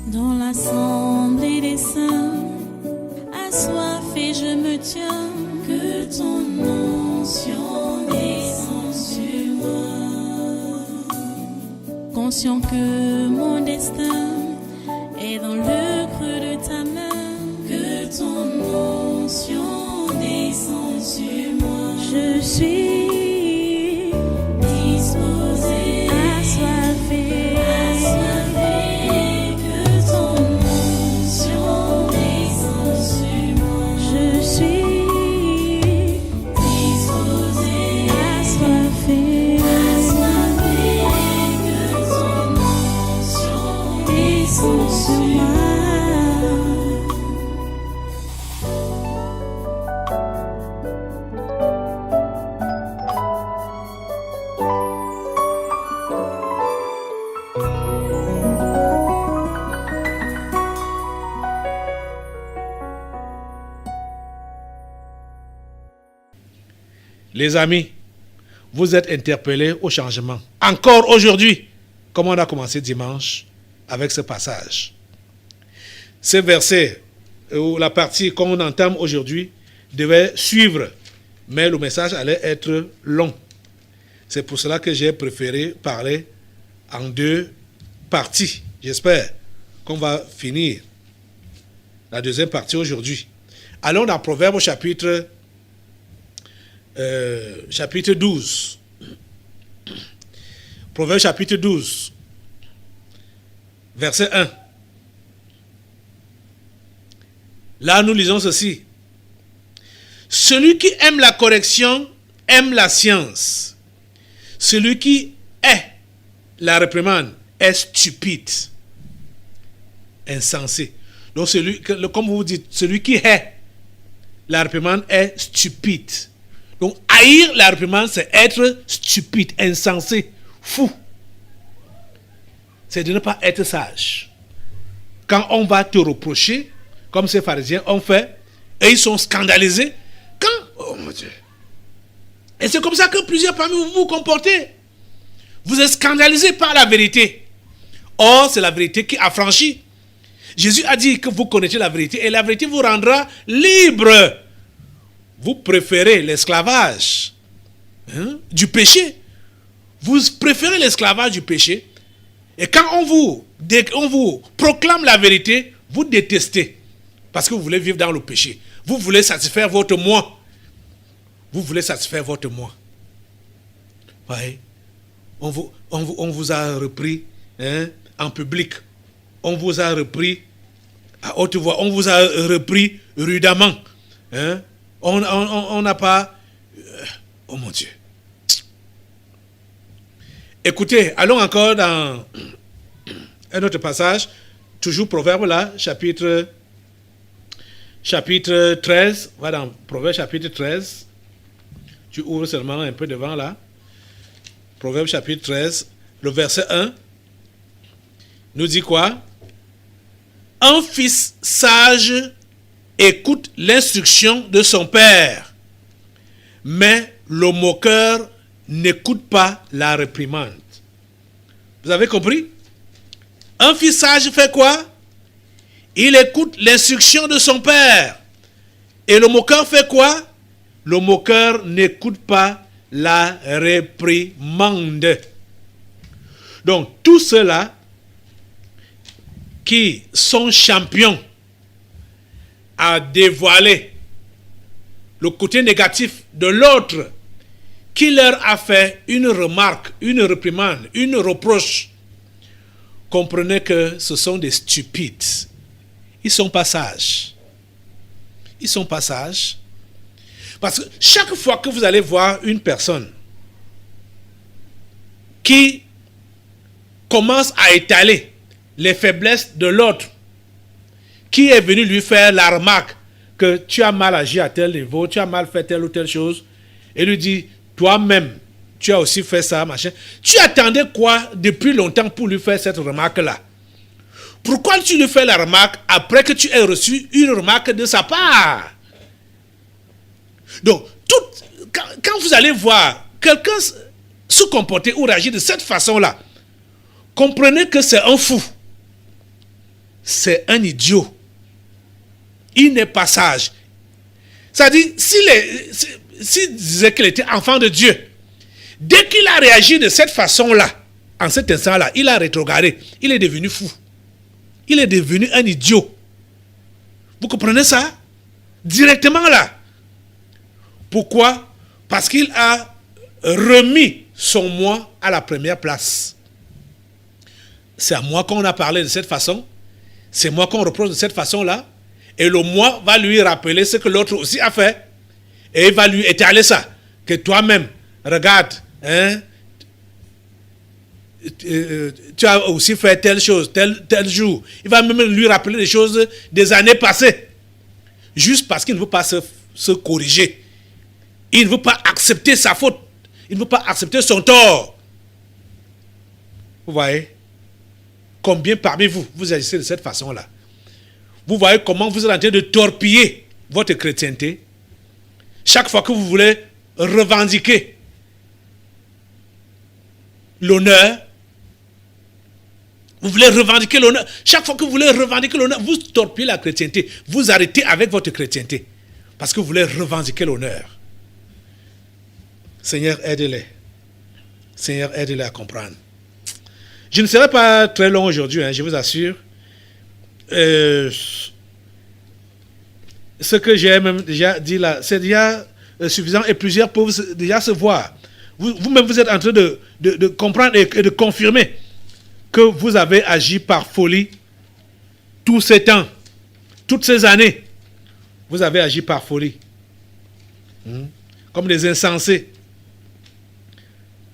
Dans l'assemblée des saints, assoiffé je me tiens, que ton onction descende sur moi. Conscient que mon destin est dans le creux de ta main, que ton onction descende sur moi. Je suis disposé, assoiffé, que ton onction descende sur moi. Je suis disposé, assoiffé, que ton onction descende sur moi. Les amis, vous êtes interpellés au changement. Encore aujourd'hui, comme on a commencé dimanche avec ce passage. Ce verset, ou la partie qu'on entame aujourd'hui, devait suivre, mais le message allait être long. C'est pour cela que j'ai préféré parler en deux parties. J'espère qu'on va finir la deuxième partie aujourd'hui. Allons dans Proverbes chapitre 12. Proverbe chapitre 12, verset 1. Là, nous lisons ceci. Celui qui aime la correction aime la science. Celui qui hait la réprimande est stupide, insensé. Donc, comme vous dites, celui qui hait la réprimande est stupide. Donc, haïr la réprimande, c'est être stupide, insensé, fou. C'est de ne pas être sage. Quand on va te reprocher, comme ces pharisiens ont fait, et ils sont scandalisés, oh mon Dieu. Et c'est comme ça que plusieurs parmi vous vous comportez. Vous êtes scandalisés par la vérité. Or, c'est la vérité qui affranchit. Jésus a dit que vous connaissez la vérité, et la vérité vous rendra libre. Vous préférez l'esclavage du péché. Vous préférez l'esclavage du péché. Et quand on vous proclame la vérité, vous détestez. Parce que vous voulez vivre dans le péché. Vous voulez satisfaire votre moi. Vous voulez satisfaire votre moi. Ouais. On vous a repris en public. On vous a repris à haute voix. On vous a repris rudement. On n'a pas... oh mon Dieu. Écoutez, allons encore dans un autre passage. Toujours Proverbe là, chapitre 13. Va dans Proverbe chapitre 13. Tu ouvres seulement un peu devant là. Proverbe chapitre 13. Le verset 1. Nous dit quoi? Un fils sage écoute l'instruction de son père, mais le moqueur n'écoute pas la réprimande. Vous avez compris? Un fils sage fait quoi? Il écoute l'instruction de son père. Et le moqueur fait quoi? Le moqueur n'écoute pas la réprimande. Donc, tous ceux-là qui sont champions à dévoiler le côté négatif de l'autre qui leur a fait une remarque, une réprimande, une reproche, comprenez que ce sont des stupides. Ils sont pas sages. Ils sont pas sages. Parce que chaque fois que vous allez voir une personne qui commence à étaler les faiblesses de l'autre, qui est venu lui faire la remarque que tu as mal agi à tel niveau, tu as mal fait telle ou telle chose, et lui dit, toi-même, tu as aussi fait ça, machin. Tu attendais quoi depuis longtemps pour lui faire cette remarque-là? Pourquoi tu lui fais la remarque après que tu aies reçu une remarque de sa part? Donc, quand vous allez voir quelqu'un se comporter ou réagir de cette façon-là, comprenez que c'est un fou. c'est un idiot. Il n'est pas sage. Ça dit, s'il disait qu'il était enfant de Dieu, dès qu'il a réagi de cette façon-là, en cet instant-là, il a rétrogradé. Il est devenu fou. Il est devenu un idiot. Vous comprenez ça? Directement là. Pourquoi? Parce qu'il a remis son moi à la première place. C'est à moi qu'on a parlé de cette façon. C'est moi qu'on reproche de cette façon-là. Et le moi va lui rappeler ce que l'autre aussi a fait. Et il va lui étaler ça. Que toi-même, regarde, hein, tu as aussi fait telle chose, tel jour. Il va même lui rappeler des choses des années passées. Juste parce qu'il ne veut pas se corriger. Il ne veut pas accepter sa faute. Il ne veut pas accepter son tort. Vous voyez? Combien parmi vous, vous agissez de cette façon-là? Vous voyez comment vous êtes en train de torpiller votre chrétienté? Chaque fois que vous voulez revendiquer l'honneur, vous voulez revendiquer l'honneur. Chaque fois que vous voulez revendiquer l'honneur, vous torpillez la chrétienté. Vous arrêtez avec votre chrétienté. Parce que vous voulez revendiquer l'honneur. Seigneur, aide-les. Seigneur, aide-les à comprendre. Je ne serai pas très long aujourd'hui, je vous assure. Ce que j'ai même déjà dit là, c'est déjà suffisant et plusieurs peuvent déjà se voir. Vous-même, vous êtes en train de comprendre et de confirmer que vous avez agi par folie tous ces temps, toutes ces années. Vous avez agi par folie. Comme des insensés.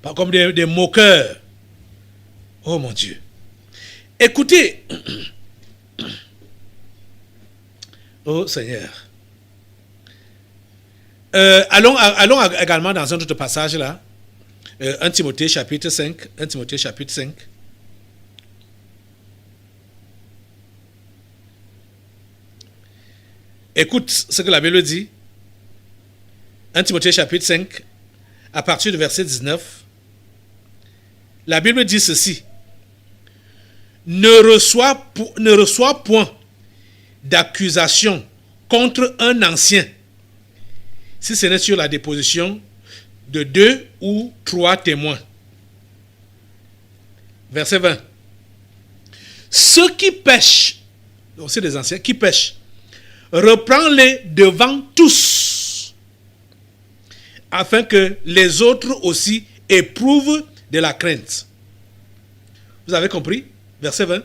Pas comme des moqueurs. Oh mon Dieu. Écoutez. Oh Seigneur. Allons également dans un autre passage là. 1 Timothée chapitre 5. 1 Timothée chapitre 5. Écoute ce que la Bible dit. 1 Timothée chapitre 5, à partir du verset 19. La Bible dit ceci. Ne reçois point d'accusation contre un ancien, si ce n'est sur la déposition de 2 ou 3 témoins. Verset 20. Ceux qui pêchent, donc c'est des anciens, qui pêchent, reprends-les devant tous, afin que les autres aussi éprouvent de la crainte. Vous avez compris? Verset 20.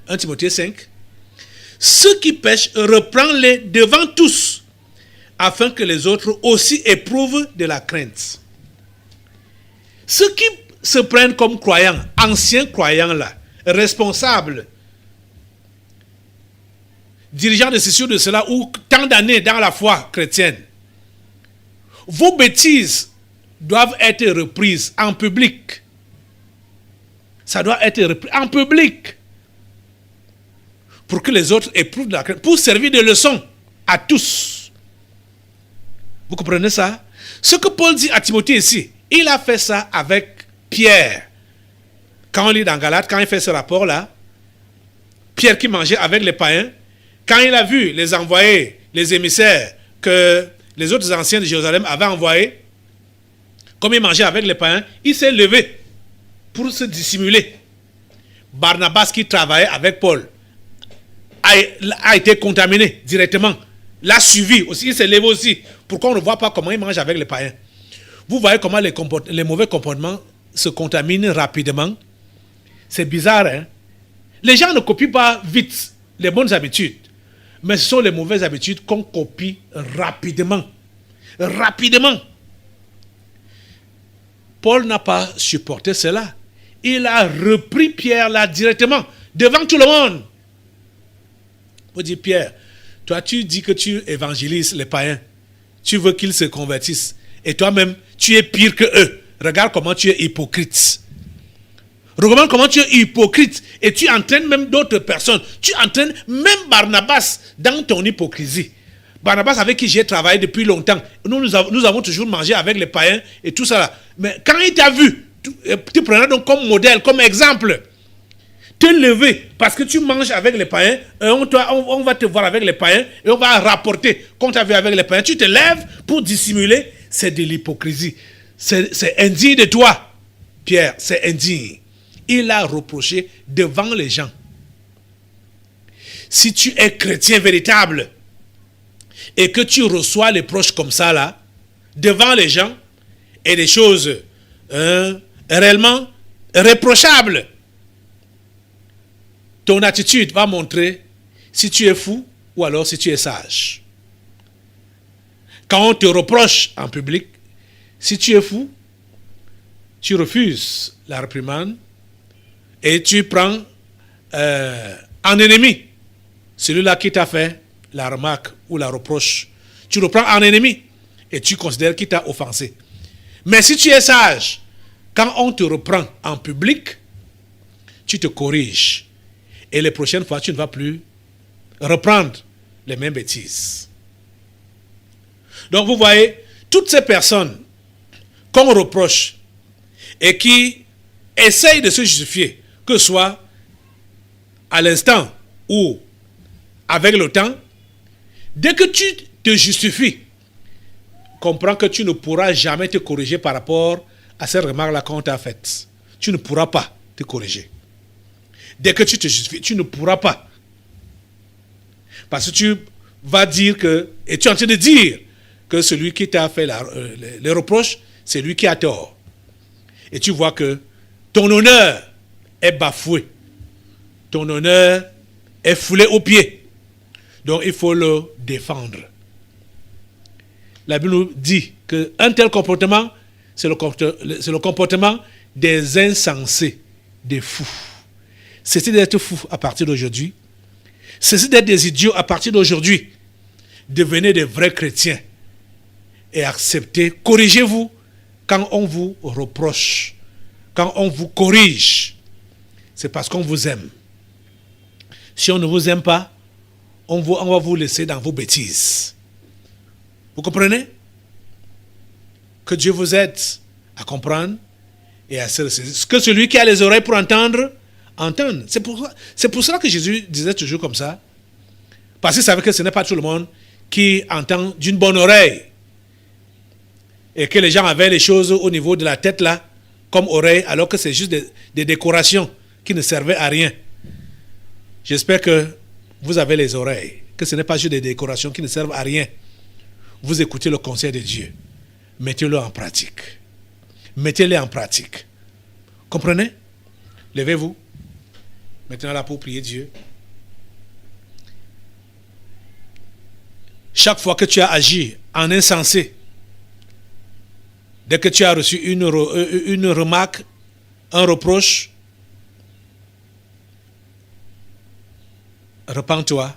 1 Timothée 5. Ceux qui pêchent, reprends-les devant tous, afin que les autres aussi éprouvent de la crainte. Ceux qui se prennent comme croyants, anciens croyants là, responsables, dirigeants de ceci ou de cela, ou tant d'années dans la foi chrétienne, vos bêtises doivent être reprises en public. Ça doit être repris en public. Pour que les autres éprouvent de la crainte, pour servir de leçon à tous. Vous comprenez ça? Ce que Paul dit à Timothée ici, il a fait ça avec Pierre. Quand on lit dans Galates, quand il fait ce rapport-là, Pierre qui mangeait avec les païens, quand il a vu les envoyés, les émissaires que les autres anciens de Jérusalem avaient envoyés, comme il mangeait avec les païens, il s'est levé pour se dissimuler. Barnabas qui travaillait avec Paul a été contaminé directement. L'a suivi aussi, il s'est levé aussi. Pourquoi on ne voit pas comment il mange avec les païens? Vous voyez comment les mauvais comportements se contaminent rapidement. C'est bizarre, hein? Les gens ne copient pas vite les bonnes habitudes. Mais ce sont les mauvaises habitudes qu'on copie rapidement. Rapidement. Paul n'a pas supporté cela. Il a repris Pierre là directement, devant tout le monde. Vous dites, Pierre, toi tu dis que tu évangélises les païens. Tu veux qu'ils se convertissent. Et toi-même, tu es pire que eux. Regarde comment tu es hypocrite. Regarde comment tu es hypocrite. Et tu entraînes même d'autres personnes. Tu entraînes même Barnabas dans ton hypocrisie. Barnabas avec qui j'ai travaillé depuis longtemps. Nous avons toujours mangé avec les païens et tout ça là. Mais quand il t'a vu, tu prenais donc comme modèle, comme exemple. te lever parce que tu manges avec les païens, et on va te voir avec les païens et on va rapporter qu'on t'a vu avec les païens. Tu te lèves pour dissimuler, c'est de l'hypocrisie. C'est indigne de toi, Pierre, c'est indigne. Il a reproché devant les gens. Si tu es chrétien véritable et que tu reçois les proches comme ça là, devant les gens, et des choses réellement réprochables, ton attitude va montrer si tu es fou ou alors si tu es sage. Quand on te reproche en public, si tu es fou, tu refuses la réprimande et tu prends en ennemi celui-là qui t'a fait la remarque ou la reproche. Tu le prends en ennemi et tu considères qu'il t'a offensé. Mais si tu es sage, quand on te reprend en public, tu te corriges. Et les prochaines fois, tu ne vas plus reprendre les mêmes bêtises. Donc vous voyez, toutes ces personnes qu'on reproche et qui essayent de se justifier, que ce soit à l'instant ou avec le temps, dès que tu te justifies, comprends que tu ne pourras jamais te corriger par rapport à cette remarque-là qu'on t'a faite. Tu ne pourras pas te corriger. Dès que tu te justifies, tu ne pourras pas. Parce que tu vas dire que, et tu es en train de dire que celui qui t'a fait les reproches, c'est lui qui a tort. Et tu vois que ton honneur est bafoué. Ton honneur est foulé aux pieds. Donc il faut le défendre. La Bible nous dit qu'un tel comportement, c'est le comportement des insensés, des fous. Cessez d'être fou à partir d'aujourd'hui. Cessez d'être des idiots à partir d'aujourd'hui. Devenez des vrais chrétiens. Et acceptez, corrigez-vous quand on vous reproche, quand on vous corrige. C'est parce qu'on vous aime. Si on ne vous aime pas, on va vous laisser dans vos bêtises. Vous comprenez? Que Dieu vous aide à comprendre et à se ressaisir. Que celui qui a les oreilles pour entendre, entende. C'est pour cela que Jésus disait toujours comme ça. Parce qu'il savait que ce n'est pas tout le monde qui entend d'une bonne oreille. Et que les gens avaient les choses au niveau de la tête là, comme oreille, alors que c'est juste des décorations qui ne servaient à rien. J'espère que vous avez les oreilles, que ce n'est pas juste des décorations qui ne servent à rien. Vous écoutez le conseil de Dieu. Mettez-le en pratique. Mettez-les en pratique. Comprenez? Levez-vous. Maintenant là pour prier Dieu. Chaque fois que tu as agi en insensé, dès que tu as reçu une remarque, un reproche, repens-toi,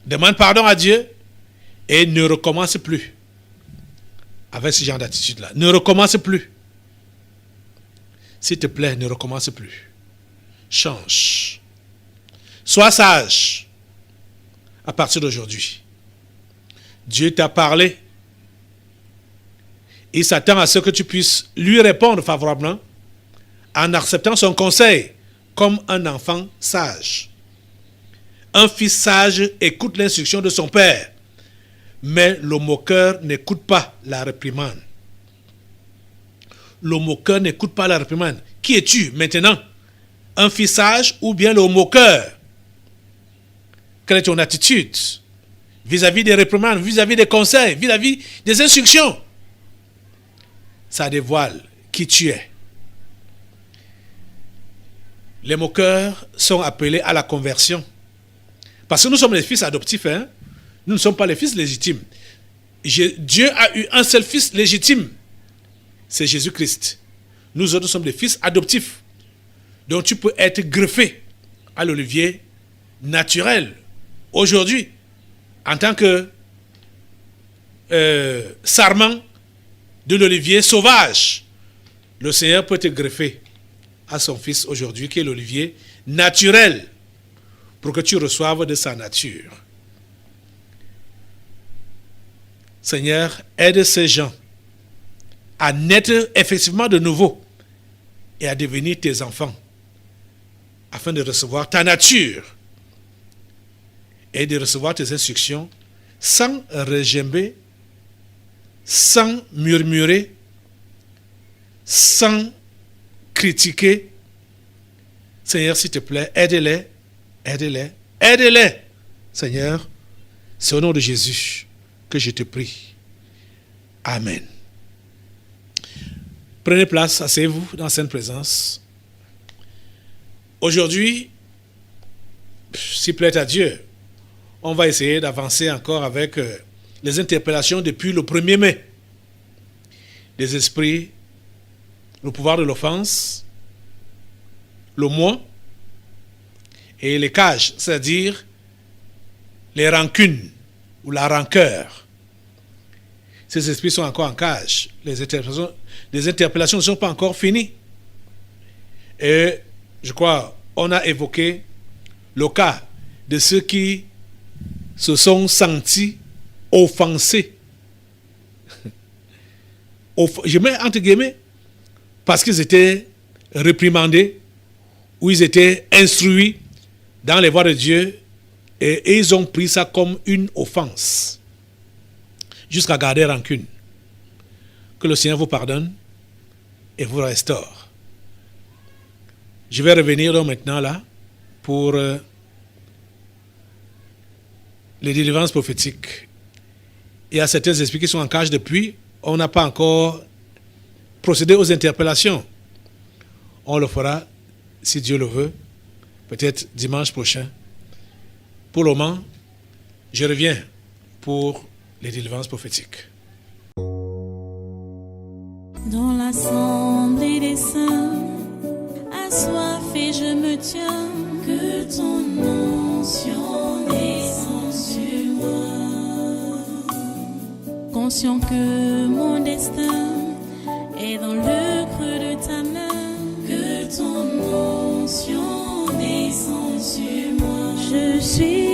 demande pardon à Dieu et ne recommence plus avec ce genre d'attitude-là. Ne recommence plus. S'il te plaît, ne recommence plus. Change. Sois sage à partir d'aujourd'hui. Dieu t'a parlé. Il s'attend à ce que tu puisses lui répondre favorablement en acceptant son conseil comme un enfant sage. Un fils sage écoute l'instruction de son père, mais le moqueur n'écoute pas la réprimande. Le moqueur n'écoute pas la réprimande. Qui es-tu maintenant? Un fils sage ou bien le moqueur? Quelle est ton attitude vis-à-vis des réprimandes, vis-à-vis des conseils, vis-à-vis des instructions? Ça dévoile qui tu es. Les moqueurs sont appelés à la conversion. Parce que nous sommes les fils adoptifs, hein? Nous ne sommes pas les fils légitimes. Dieu a eu un seul fils légitime. C'est Jésus-Christ. Nous autres sommes des fils adoptifs. Donc tu peux être greffé à l'olivier naturel aujourd'hui en tant que sarment de l'olivier sauvage. Le Seigneur peut te greffer à son fils aujourd'hui qui est l'olivier naturel pour que tu reçoives de sa nature. Seigneur, aide ces gens à naître effectivement de nouveau et à devenir tes enfants. afin de recevoir ta nature et de recevoir tes instructions sans regimber, sans murmurer, sans critiquer. Seigneur, s'il te plaît, aide-les, aide-les, aide-les. Seigneur, c'est au nom de Jésus que je te prie. Amen. Prenez place, asseyez-vous dans la sainte présence. Aujourd'hui, s'il plaît à Dieu, on va essayer d'avancer encore avec les interpellations depuis le 1er mai. Les esprits, le pouvoir de l'offense, le moi et les cages, c'est-à-dire les rancunes ou la rancœur. Ces esprits sont encore en cage. Les interpellations ne sont pas encore finies. Et je crois, on a évoqué le cas de ceux qui se sont sentis offensés. Je mets entre guillemets, parce qu'ils étaient réprimandés ou ils étaient instruits dans les voies de Dieu et ils ont pris ça comme une offense jusqu'à garder rancune. Que le Seigneur vous pardonne et vous restaure. Je vais revenir donc maintenant là pour les délivrances prophétiques. Il y a certains esprits qui sont en cage depuis. On n'a pas encore procédé aux interpellations. On le fera, si Dieu le veut, peut-être dimanche prochain. Pour le moment, je reviens pour les délivrances prophétiques. Dans l'assemblée des saints, assoiffé je me tiens, que ton onction descende sur moi. Conscient que mon destin est dans le creux de ta main, que ton onction descende sur moi. Je suis